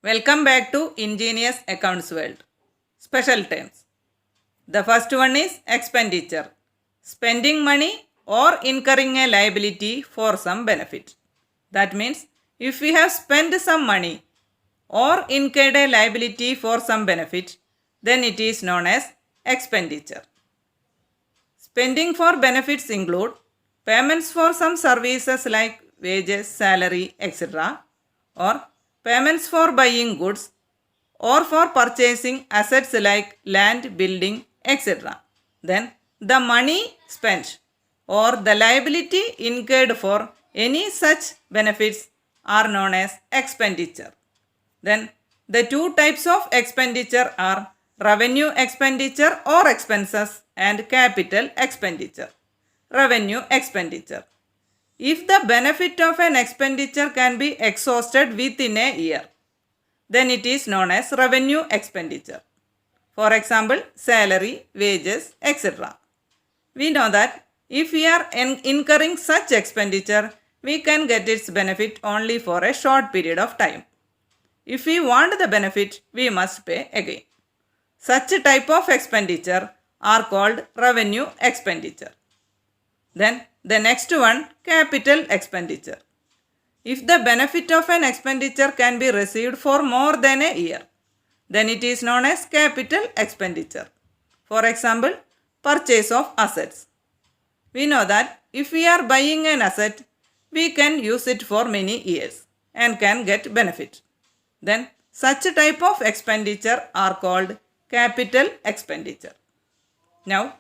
Welcome back to Ingenious Accounts World. Special terms. The first one is expenditure. Spending money or incurring a liability for some benefit. That means if we have spent some money or incurred a liability for some benefit, then it is known as expenditure. Spending for benefits include payments for some services like wages, salary, etc. or payments for buying goods or for purchasing assets like land, building, etc. Then the money spent or the liability incurred for any such benefits are known as expenditure. Then the two types of expenditure are revenue expenditure or expenses and capital expenditure. Revenue expenditure. If the benefit of an expenditure can be exhausted within a year, then it is known as revenue expenditure. For example, salary, wages, etc. We know that if we are incurring such expenditure, we can get its benefit only for a short period of time. If we want the benefit, we must pay again. Such type of expenditure are called revenue expenditure. Then the next one, capital expenditure. If the benefit of an expenditure can be received for more than a year, then it is known as capital expenditure. For example, purchase of assets. We know that if we are buying an asset, we can use it for many years and can get benefit. Then such type of expenditure are called capital expenditure. Now,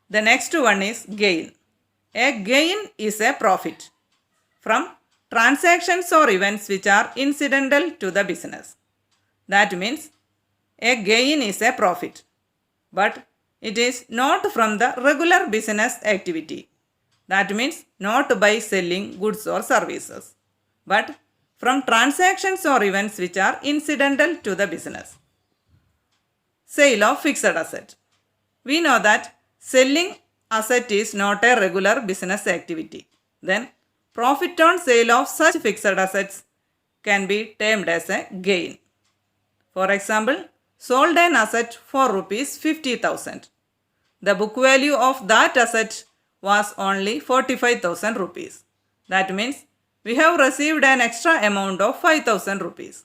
the next one is gain. A gain is a profit from transactions or events which are incidental to the business. That means a gain is a profit, but it is not from the regular business activity. That means not by selling goods or services, but from transactions or events which are incidental to the business. Sale of fixed asset. We know that selling asset is not a regular business activity. Then profit on sale of such fixed assets can be termed as a gain. For example, sold an asset for rupees 50,000. The book value of that asset was only 45,000 rupees. That means we have received an extra amount of 5,000 rupees.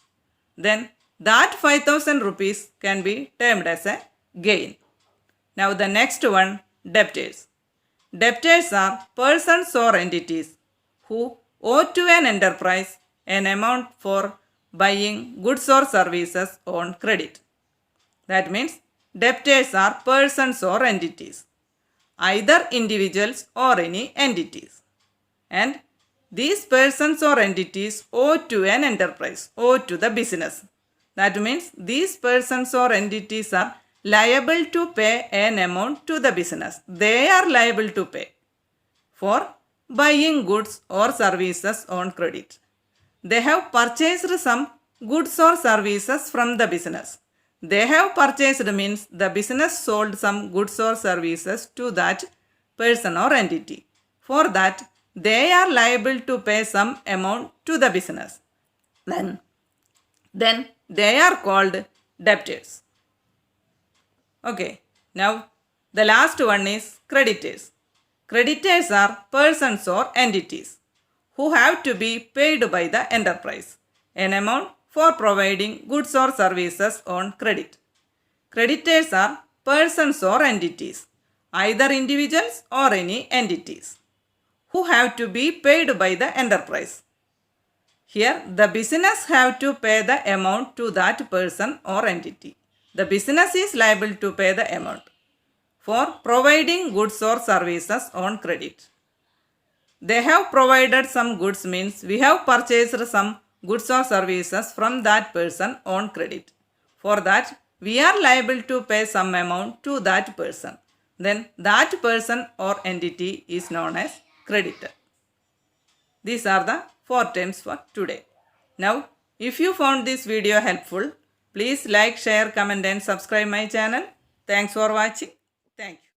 Then that 5,000 rupees can be termed as a gain. Now the next one, debtors. Debtors are persons or entities who owe to an enterprise an amount for buying goods or services on credit. That means debtors are persons or entities, either individuals or any entities. And these persons or entities owe to an enterprise, owe to the business. That means these persons or entities are liable to pay an amount to the business. They are liable to pay for buying goods or services on credit. They have purchased some goods or services from the business. They have purchased means the business sold some goods or services to that person or entity. For that, they are liable to pay some amount to the business. Then they are called debtors. Okay, now the last one is creditors. Creditors are persons or entities who have to be paid by the enterprise an amount for providing goods or services on credit. Creditors are persons or entities, either individuals or any entities, who have to be paid by the enterprise. Here, the business have to pay the amount to that person or entity. The business is liable to pay the amount for providing goods or services on credit. They have provided some goods means we have purchased some goods or services from that person on credit. For that, we are liable to pay some amount to that person. Then that person or entity is known as creditor. These are the 4 terms for today. Now, if you found this video helpful, please like, share, comment and subscribe my channel. Thanks for watching. Thank you.